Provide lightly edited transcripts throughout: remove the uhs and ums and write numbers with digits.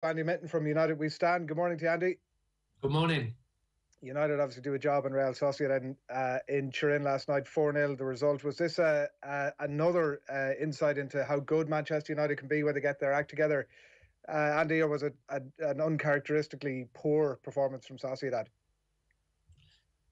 Andy Mitten from United We Stand. Good morning to you, Andy. Good morning. United obviously do a job in Real Sociedad in Turin last night, 4-0 the result. Was this another insight into how good Manchester United can be when they get their act together, Andy, or was it an uncharacteristically poor performance from Sociedad?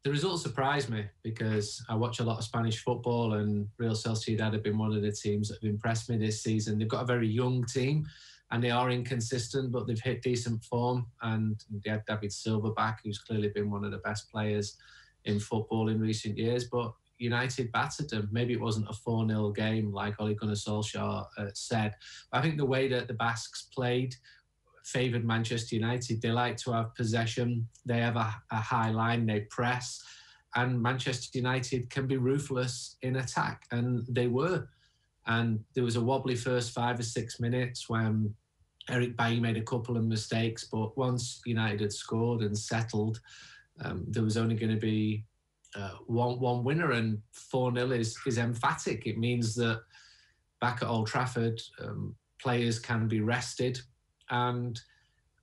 The result surprised me because I watch a lot of Spanish football, and Real Sociedad have been one of the teams that have impressed me this season. They've got a very young team and they are inconsistent, but they've hit decent form, and they have David Silva back, who's clearly been one of the best players in football in recent years. But United battered them. Maybe it wasn't a 4-0 game like Ole Gunnar Solskjaer said. But I think the way that the Basques played favoured Manchester United. They like to have possession. They have a high line. They press. And Manchester United can be ruthless in attack. And they were. And there was a wobbly first 5 or 6 minutes when Eric Bailly made a couple of mistakes. But once United had scored and settled, there was only going to be one winner. And 4-0 is emphatic. It means that back at Old Trafford, players can be rested. And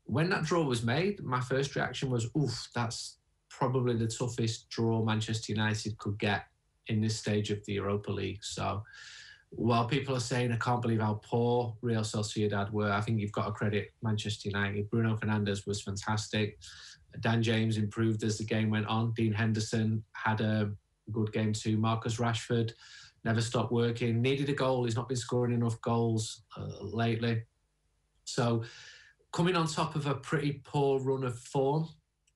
when that draw was made, my first reaction was, oof, that's probably the toughest draw Manchester United could get in this stage of the Europa League. So while people are saying, I can't believe how poor Real Sociedad were, I think you've got to credit Manchester United. Bruno Fernandes was fantastic. Dan James improved as the game went on. Dean Henderson had a good game too. Marcus Rashford never stopped working. Needed a goal. He's not been scoring enough goals lately. So coming on top of a pretty poor run of form,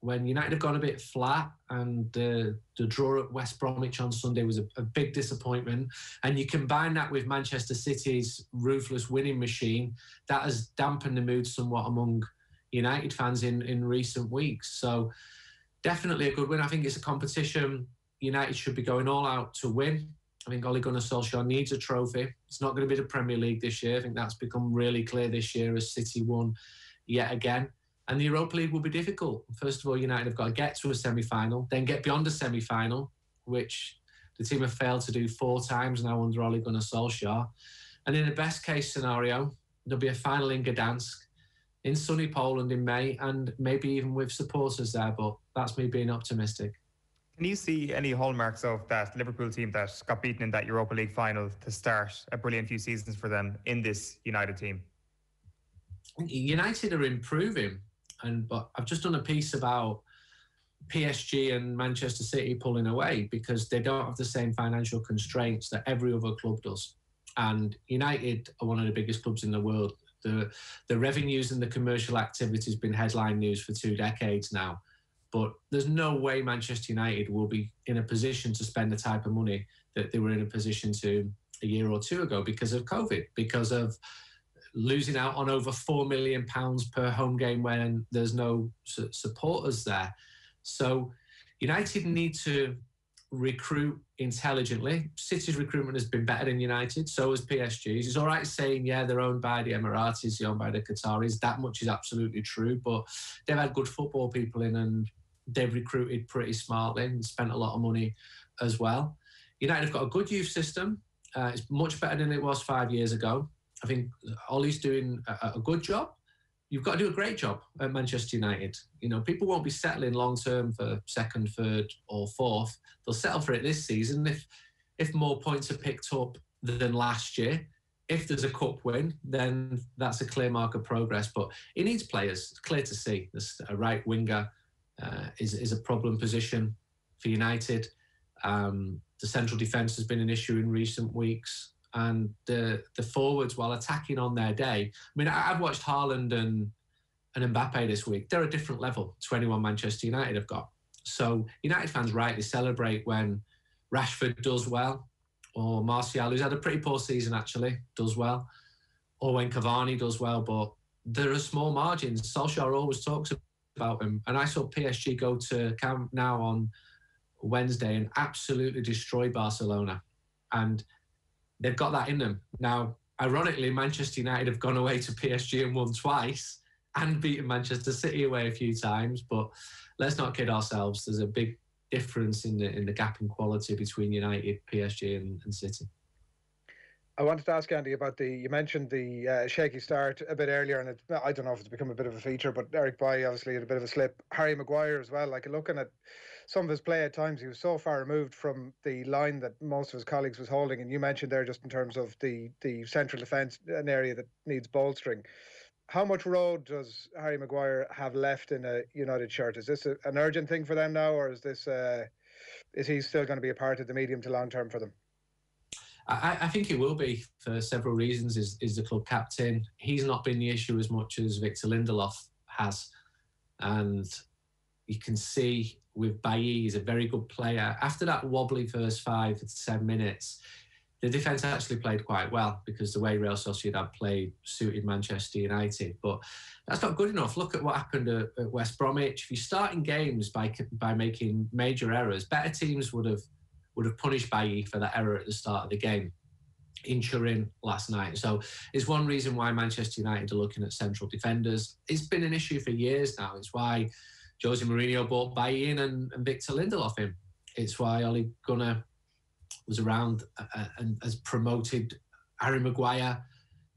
when United have gone a bit flat, and the draw at West Bromwich on Sunday was a big disappointment, and you combine that with Manchester City's ruthless winning machine, that has dampened the mood somewhat among United fans in recent weeks. So definitely a good win. I think it's a competition United should be going all out to win. I think Ole Gunnar Solskjaer needs a trophy. It's not going to be the Premier League this year. I think that's become really clear this year as City won yet again. And the Europa League will be difficult. First of all, United have got to get to a semi-final, then get beyond a semi-final, which the team have failed to do 4 times now under Ole Gunnar Solskjaer. And in the best case scenario, there'll be a final in Gdansk, in sunny Poland in May, and maybe even with supporters there, but that's me being optimistic. Can you see any hallmarks of that Liverpool team that got beaten in that Europa League final to start a brilliant few seasons for them in this United team? United are improving, but I've just done a piece about PSG and Manchester City pulling away because they don't have the same financial constraints that every other club does. And United are one of the biggest clubs in the world. The revenues and the commercial activity has been headline news for 2 decades now. But there's no way Manchester United will be in a position to spend the type of money that they were in a position to a year or 2 ago because of COVID, because of losing out on over £4 million per home game when there's no supporters there. So United need to recruit intelligently. City's recruitment has been better than United, so has PSG's. It's all right saying, yeah, they're owned by the Emiratis, they're owned by the Qataris. That much is absolutely true, but they've had good football people in and they've recruited pretty smartly and spent a lot of money as well. United have got a good youth system. It's much better than it was 5 years ago. I think Ollie's doing a good job. You've got to do a great job at Manchester United. You know, people won't be settling long-term for 2nd, 3rd or 4th. They'll settle for it this season if more points are picked up than last year. If there's a cup win, then that's a clear mark of progress. But it needs players. It's clear to see. A right winger is a problem position for United. The central defence has been an issue in recent weeks. And the forwards, while attacking on their day, I mean, I've watched Haaland and Mbappe this week. They're a different level to anyone Manchester United have got. So United fans rightly celebrate when Rashford does well, or Martial, who's had a pretty poor season actually, does well, or when Cavani does well. But there are small margins. Solskjaer always talks about them. And I saw PSG go to Camp Nou on Wednesday and absolutely destroy Barcelona. And they've got that in them. Now, ironically, Manchester United have gone away to PSG and won twice and beaten Manchester City away a few times. But let's not kid ourselves. There's a big difference in the gap in quality between United, PSG and City. I wanted to ask Andy about you mentioned the shaky start a bit earlier, and I don't know if it's become a bit of a feature, but Eric Bailly obviously had a bit of a slip. Harry Maguire as well, like looking at some of his play at times, he was so far removed from the line that most of his colleagues was holding. And you mentioned there just in terms of the central defence, an area that needs bolstering. How much road does Harry Maguire have left in a United shirt? Is this an urgent thing for them now, or is he still going to be a part of the medium to long term for them? I think he will be for several reasons. Is the club captain. He's not been the issue as much as Victor Lindelof has. And you can see with Bailly, he's a very good player. After that wobbly first 5 to 7 minutes, the defence actually played quite well because the way Real Sociedad played suited Manchester United. But that's not good enough. Look at what happened at West Bromwich. If you start in games by making major errors, better teams would have punished Bailly for that error at the start of the game in Turin last night. So it's one reason why Manchester United are looking at central defenders. It's been an issue for years now. It's why Jose Mourinho brought Bailly in and Victor Lindelof in. It's why Ole Gunnar was around and has promoted Harry Maguire,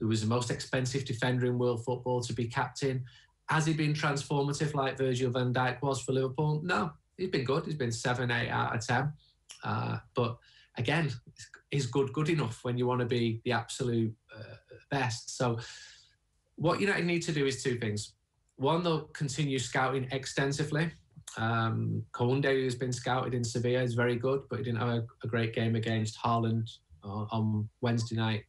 who was the most expensive defender in world football, to be captain. Has he been transformative like Virgil van Dijk was for Liverpool? No, he's been good. He's been 7, 8 out of 10. But again, is good enough when you want to be the absolute best? So what United need to do is 2 things. One, they'll continue scouting extensively. Kounde, who's been scouted in Sevilla, is very good, but he didn't have a great game against Haaland on Wednesday night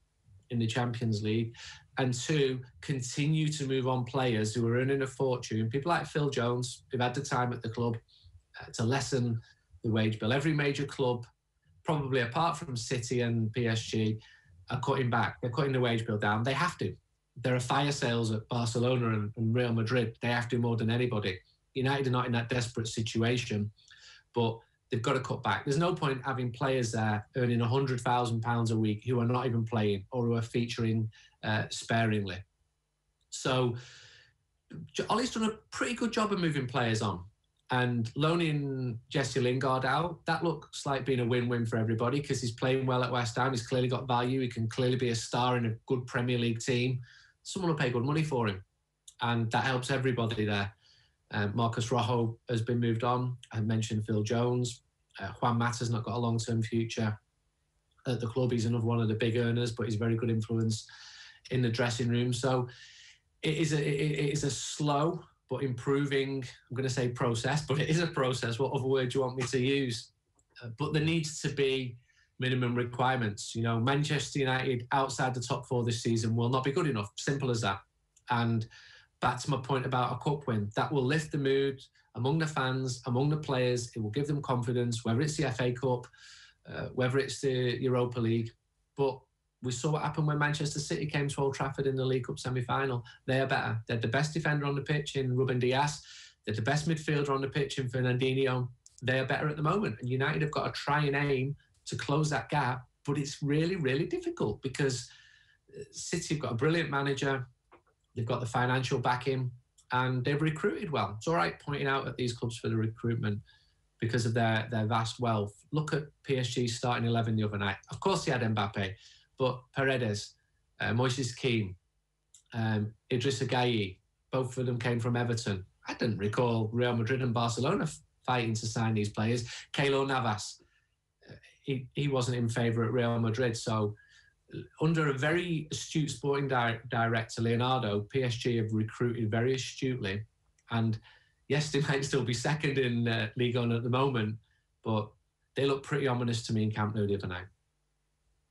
in the Champions League. And 2, continue to move on players who are earning a fortune. People like Phil Jones, who've had the time at the club to lessen the wage bill. Every major club, probably apart from City and PSG, are cutting back. They're cutting the wage bill down. They have to. There are fire sales at Barcelona and Real Madrid. They have to more than anybody. United are not in that desperate situation, but they've got to cut back. There's no point having players there earning £100,000 a week who are not even playing or who are featuring sparingly. So Ole's done a pretty good job of moving players on. And loaning Jesse Lingard out, that looks like being a win-win for everybody because he's playing well at West Ham. He's clearly got value. He can clearly be a star in a good Premier League team. Someone will pay good money for him. And that helps everybody there. Marcus Rojo has been moved on. I mentioned Phil Jones. Juan Mata's not got a long-term future at the club. He's another one of the big earners, but he's a very good influence in the dressing room. So it is a slow but improving, I'm going to say process, but it is a process. What other word do you want me to use? But there needs to be minimum requirements. Manchester United outside the top 4 this season will not be good enough. Simple as that. And back to my point about a cup win, that will lift the mood among the fans, among the players. It will give them confidence, whether it's the FA Cup, whether it's the Europa League. But we saw what happened when Manchester City came to Old Trafford in the League Cup semi-final. They are better. They're the best defender on the pitch in Ruben Dias. They're the best midfielder on the pitch in Fernandinho. They are better at the moment. And United have got to try and aim to close that gap. But it's really, really difficult because City have got a brilliant manager. They've got the financial backing and they've recruited well. It's all right pointing out at these clubs for the recruitment because of their vast wealth. Look at PSG's starting 11 the other night. Of course, he had Mbappe, but Paredes, Moises Kean, Idrissa Gueye, both of them came from Everton. I didn't recall Real Madrid and Barcelona fighting to sign these players. Keylor Navas, he wasn't in favour at Real Madrid. So under a very astute sporting director, Leonardo, PSG have recruited very astutely. And yes, they might still be second in Ligue 1 at the moment, but they look pretty ominous to me in Camp Nou the other night.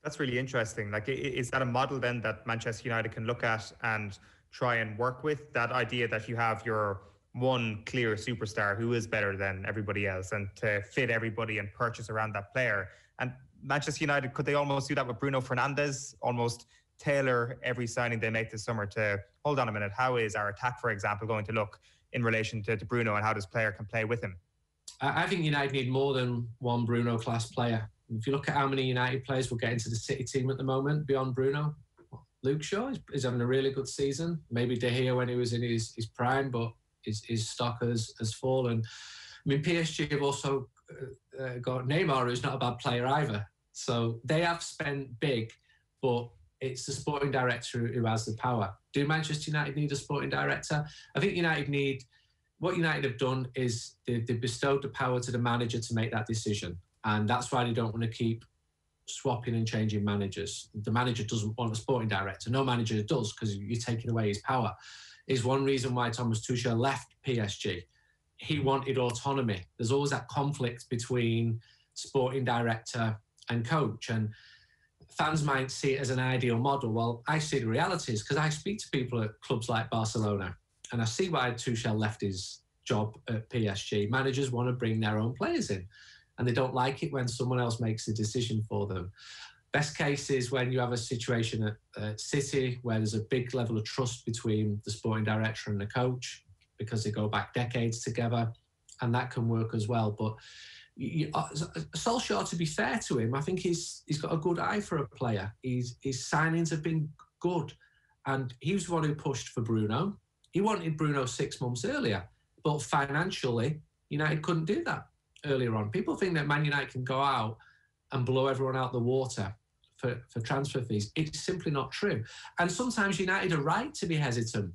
That's really interesting. Like, is that a model then that Manchester United can look at and try and work with? That idea that you have your one clear superstar who is better than everybody else and to fit everybody and purchase around that player. And Manchester United, could they almost do that with Bruno Fernandes? Almost tailor every signing they make this summer to, hold on a minute, how is our attack, for example, going to look in relation to Bruno and how this player can play with him? I think United need more than one Bruno-class player. If you look at how many United players will get into the City team at the moment beyond Bruno, Luke Shaw is having a really good season. Maybe De Gea when he was in his prime, but his stock has fallen. I mean, PSG have also got Neymar, who's not a bad player either. So they have spent big, but it's the sporting director who has the power. Do Manchester United need a sporting director? I think what United have done is they've bestowed the power to the manager to make that decision. And that's why they don't want to keep swapping and changing managers. The manager doesn't want a sporting director. No manager does, because you're taking away his power. Is one reason why Thomas Tuchel left PSG. He wanted autonomy. There's always that conflict between sporting director and coach. And fans might see it as an ideal model. Well, I see the realities because I speak to people at clubs like Barcelona, and I see why Tuchel left his job at PSG. Managers want to bring their own players in, and they don't like it when someone else makes the decision for them. Best case is when you have a situation at City where there's a big level of trust between the sporting director and the coach because they go back decades together, and that can work as well. But Solskjaer, to be fair to him, I think he's got a good eye for a player. His signings have been good, and he was the one who pushed for Bruno. He wanted Bruno 6 months earlier, but financially, United couldn't do that earlier on. People think that Man United can go out and blow everyone out the water for transfer fees. It's simply not true. And sometimes United are right to be hesitant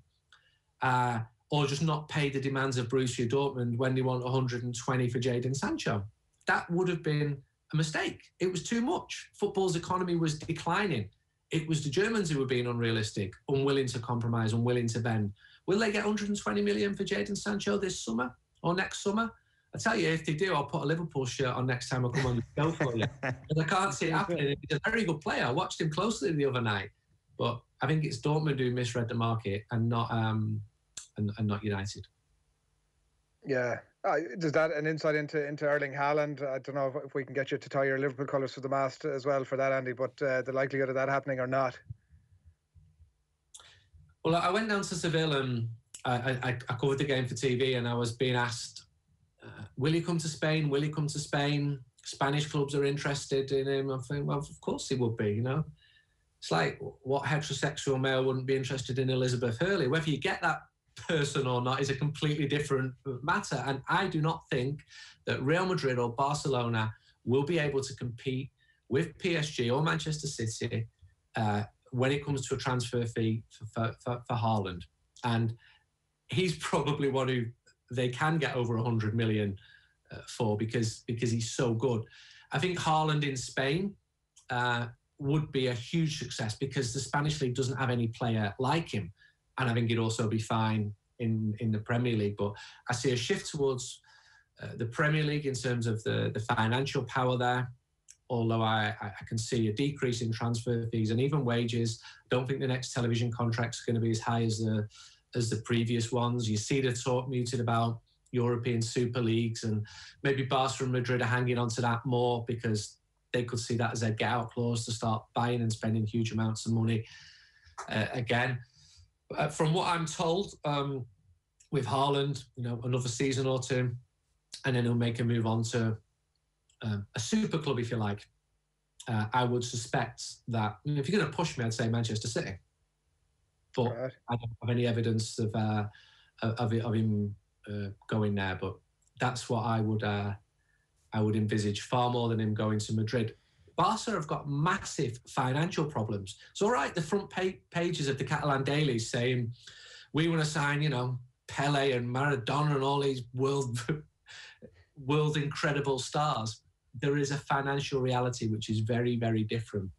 or just not pay the demands of Borussia Dortmund when they want 120 for Jadon Sancho. That would have been a mistake. It was too much. Football's economy was declining. It was the Germans who were being unrealistic, unwilling to compromise, unwilling to bend. Will they get 120 million for Jadon Sancho this summer or next summer? I tell you, if they do, I'll put a Liverpool shirt on next time I come on the show for you. But I can't see it happening. He's a very good player. I watched him closely the other night. But I think it's Dortmund who misread the market and not United. Yeah. Does that an insight into Erling Haaland? I don't know if we can get you to tie your Liverpool colours to the mast as well for that, Andy, but the likelihood of that happening or not? Well, I went down to Seville and I covered the game for TV, and I was being asked, will he come to Spain? Will he come to Spain? Spanish clubs are interested in him. I'm thinking, well, of course he would be, you know. It's like what heterosexual male wouldn't be interested in Elizabeth Hurley? Whether you get that person or not is a completely different matter. And I do not think that Real Madrid or Barcelona will be able to compete with PSG or Manchester City when it comes to a transfer fee for Haaland. And he's probably one who they can get over 100 million for because he's so good. I think Haaland in Spain would be a huge success because the Spanish league doesn't have any player like him. And I think he'd also be fine in the Premier League. But I see a shift towards the Premier League in terms of the financial power there. Although I can see a decrease in transfer fees and even wages. I don't think the next television contracts are going to be as high as the previous ones. You see the talk muted about European Super Leagues, and maybe Barca and Madrid are hanging on to that more because they could see that as a get-out clause to start buying and spending huge amounts of money again. From what I'm told, with Haaland, another season or two, and then he'll make a move on to a super club, if you like. I would suspect that if you're going to push me, I'd say Manchester City. But right. I don't have any evidence of him going there. But that's what I would envisage far more than him going to Madrid. Barca have got massive financial problems. It's all right, the front pages of the Catalan dailies saying we want to sign, Pele and Maradona and all these world incredible stars. There is a financial reality which is very, very different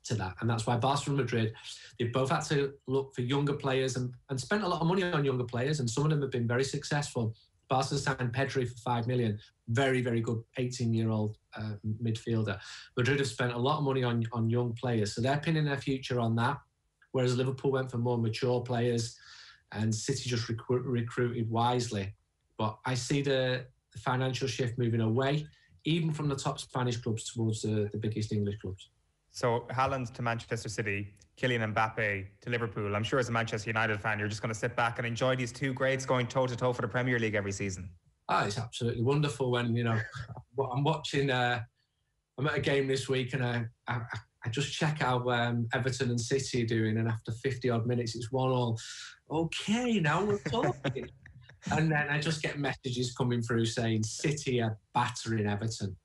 to that. And that's why Barca and Madrid, they've both had to look for younger players and spent a lot of money on younger players, and some of them have been very successful. Barca signed Pedri for 5 million. Very, very good 18-year-old midfielder. Madrid have spent a lot of money on young players, so they're pinning their future on that, whereas Liverpool went for more mature players and City just recruited wisely. But I see the financial shift moving away, even from the top Spanish clubs towards the biggest English clubs. So Haaland to Manchester City, Kylian Mbappe to Liverpool. I'm sure as a Manchester United fan, you're just going to sit back and enjoy these two greats going toe-to-toe for the Premier League every season. It's absolutely wonderful when, I'm watching, I'm at a game this week and I just check out Everton and City are doing, and after 50-odd minutes, it's 1-1. Okay, now we're talking. And then I just get messages coming through saying City are battering Everton,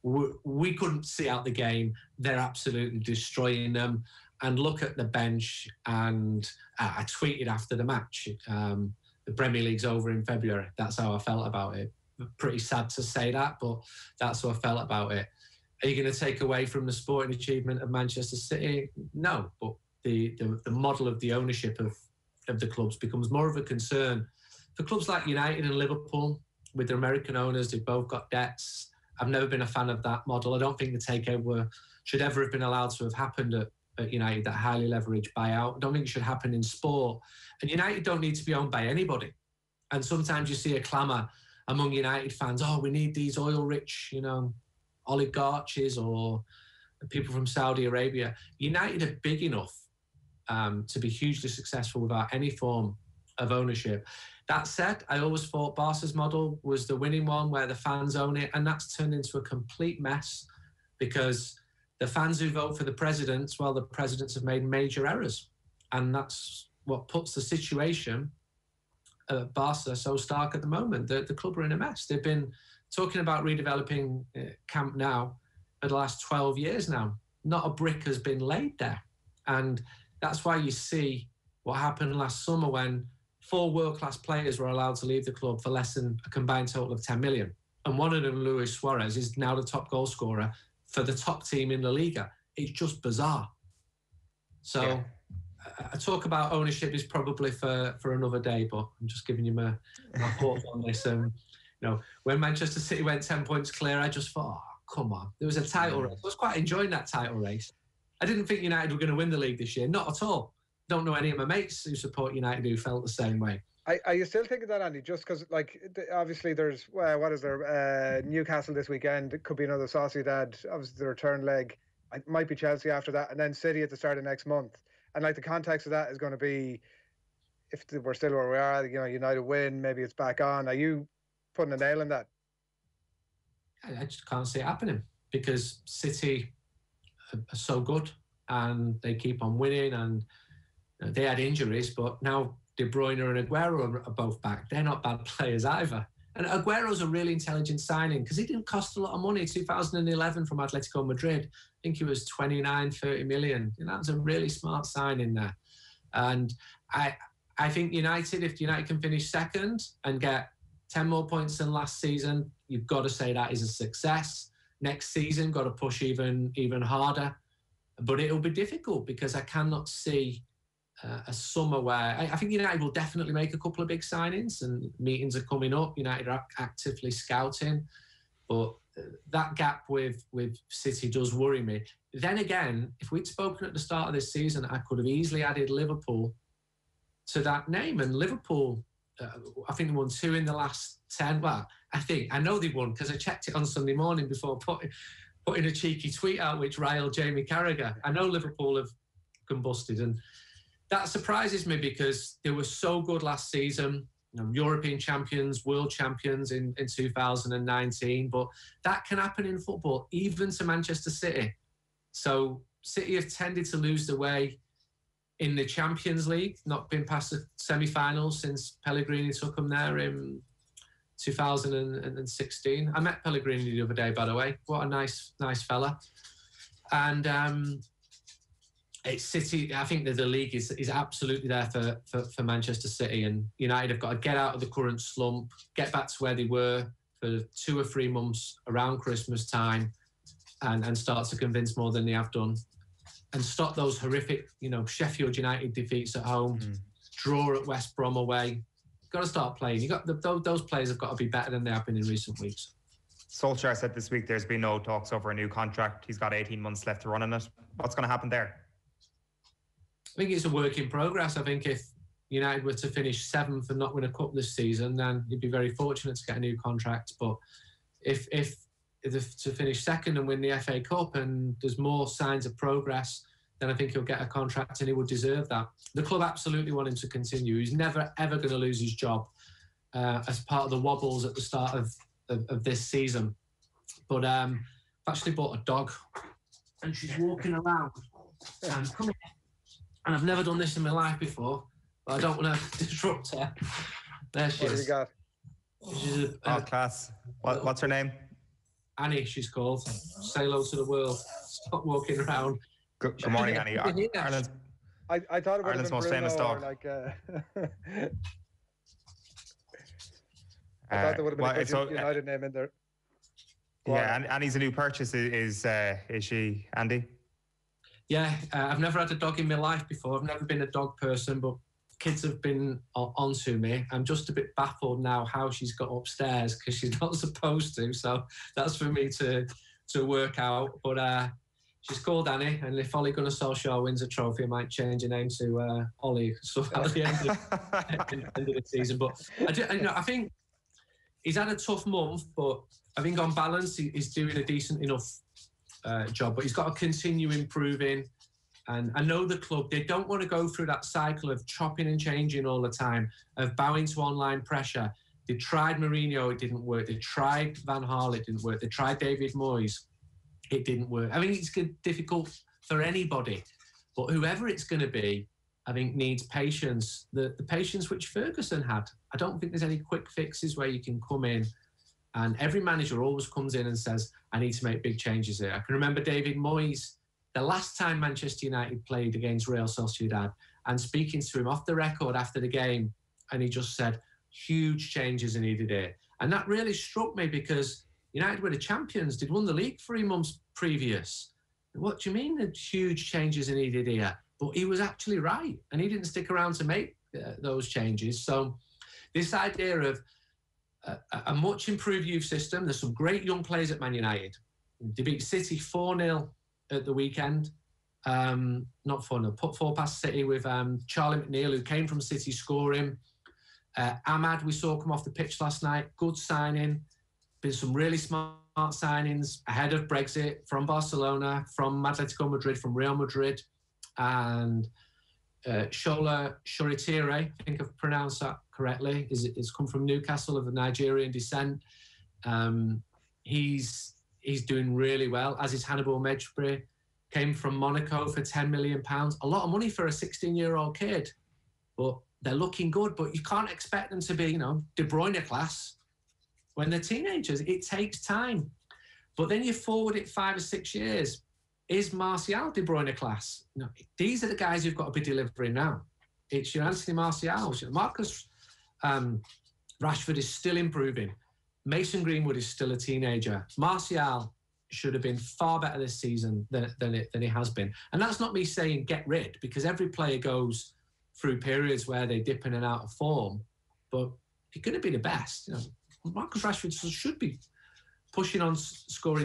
we couldn't see out the game. They're absolutely destroying them. And look at the bench. And I tweeted after the match, the Premier League's over in February. That's how I felt about it. Pretty sad to say that, but that's how I felt about it. Are you going to take away from the sporting achievement of Manchester City? No, but the model of the ownership of the clubs becomes more of a concern. For clubs like United and Liverpool, with their American owners, they've both got debts. I've never been a fan of that model. I don't think the takeover should ever have been allowed to have happened at United, that highly leveraged buyout. I don't think it should happen in sport. And United don't need to be owned by anybody. And sometimes you see a clamour among United fans, oh, we need these oil-rich, oligarchs or people from Saudi Arabia. United are big enough to be hugely successful without any form of ownership. That said, I always thought Barca's model was the winning one, where the fans own it, and that's turned into a complete mess because the fans who vote for the presidents, well, the presidents have made major errors, and that's what puts the situation at Barca so stark at the moment. The club are in a mess. They've been talking about redeveloping Camp Nou for the last 12 years now. Not a brick has been laid there, and that's why you see what happened last summer when 4 world-class players were allowed to leave the club for less than a combined total of 10 million. And one of them, Luis Suarez, is now the top goal scorer for the top team in La Liga. It's just bizarre. So I talk about ownership is probably for another day, but I'm just giving you my thoughts on this. When Manchester City went 10 points clear, I just thought, oh, come on. There was a title race. I was quite enjoying that title race. I didn't think United were going to win the league this year. Not at all. Don't know any of my mates who support United who felt the same way. Are you still thinking that, Andy? Just because, obviously there's, what is there? Newcastle this weekend. It could be another Sociedad. Obviously the return leg. It might be Chelsea after that. And then City at the start of next month. And the context of that is going to be, if we're still where we are, United win, maybe it's back on. Are you putting a nail in that? I just can't see it happening because City are so good and they keep on winning, and they had injuries, but now De Bruyne and Aguero are both back. They're not bad players either. And Aguero's a really intelligent signing because he didn't cost a lot of money. 2011 from Atletico Madrid, I think he was 29, 30 million. That was a really smart signing there. And I think United, if United can finish second and get 10 more points than last season, you've got to say that is a success. Next season, got to push even harder. But it'll be difficult because I cannot see a summer where I think United will definitely make a couple of big signings, and meetings are coming up. United are actively scouting, but that gap with City does worry me. Then again, if we'd spoken at the start of this season, I could have easily added Liverpool to that name. And Liverpool, I think they won 2 in the last 10. Well, I know they won because I checked it on Sunday morning before putting a cheeky tweet out which riled Jamie Carragher. I know Liverpool have combusted, and that surprises me because they were so good last season, European champions, world champions in 2019, but that can happen in football, even to Manchester City. So City have tended to lose the way in the Champions League, not been past the semi-finals since Pellegrini took them there in 2016. I met Pellegrini the other day, by the way. What a nice fella. And it's City. I think that the league is absolutely there for Manchester City, and United have got to get out of the current slump, get back to where they were for 2 or 3 months around Christmas time, and start to convince more than they have done, and stop those horrific, Sheffield United defeats at home, draw at West Brom away. Got to start playing. Those players have got to be better than they have been in recent weeks. Solskjaer said this week there's been no talks over a new contract. He's got 18 months left to run in it. What's going to happen there? I think it's a work in progress. I think if United were to finish 7th and not win a cup this season, then he'd be very fortunate to get a new contract. But if to finish second and win the FA Cup and there's more signs of progress, then I think he'll get a contract and he would deserve that. The club absolutely want him to continue. He's never, ever going to lose his job as part of the wobbles at the start of this season. But I've actually bought a dog and she's walking around. Come here. And I've never done this in my life before, but I don't want to disrupt her. There she is. What have you got? Class. What's her name? Annie, she's called. Say hello to the world. Stop walking around. Good morning, Annie. Ireland's I thought it would Ireland's have been most Bruno famous dog. I thought there would have been a good United name in there. Yeah, and Annie's a new purchase. Is she, Andy? Yeah, I've never had a dog in my life before. I've never been a dog person, but kids have been onto me. I'm just a bit baffled now how she's got upstairs because she's not supposed to. So that's for me to work out. But she's called Annie, and if Ole Gunnar Solskjaer wins a trophy, I might change her name to Ollie. So at the end of the season. But I think he's had a tough month, but I think on balance, he's doing a decent enough job. But he's got to continue improving. And I know the club, they don't want to go through that cycle of chopping and changing all the time, of bowing to online pressure. They tried Mourinho, it didn't work. They tried Van Gaal, it didn't work. They tried David Moyes, it didn't work. I think it's difficult for anybody. But whoever it's going to be, I think needs patience. The patience which Ferguson had. I don't think there's any quick fixes where you can come in and every manager always comes in and says, I need to make big changes here. I can remember David Moyes, the last time Manchester United played against Real Sociedad, and speaking to him off the record after the game, and he just said, huge changes are needed here. And that really struck me because United were the champions. They'd won the league 3 months previous. What do you mean that huge changes are needed here? But he was actually right, and he didn't stick around to make those changes. So this idea of a much improved youth system, there's some great young players at Man United. They beat City 4-0 at the weekend. Not 4-0, put 4 past City with Charlie McNeil, who came from City scoring. Ahmad, we saw come off the pitch last night. Good signing. Been some really smart signings ahead of Brexit from Barcelona, from Atletico Madrid, from Real Madrid. And Shola Shoretire, I think I've pronounced that correctly, is come from Newcastle of Nigerian descent. He's doing really well, as is Hannibal Mejbri, came from Monaco for £10 million. A lot of money for a 16-year-old kid, but they're looking good. But you can't expect them to be, De Bruyne class when they're teenagers. It takes time. But then you forward it 5 or 6 years. Is Martial De Bruyne class? These are the guys who've got to be delivering now. It's your Anthony Martial. Marcus Rashford is still improving. Mason Greenwood is still a teenager. Martial should have been far better this season than he has been. And that's not me saying get rid, because every player goes through periods where they dip in and out of form. But if you're going to be the best, Marcus Rashford should be pushing on scoring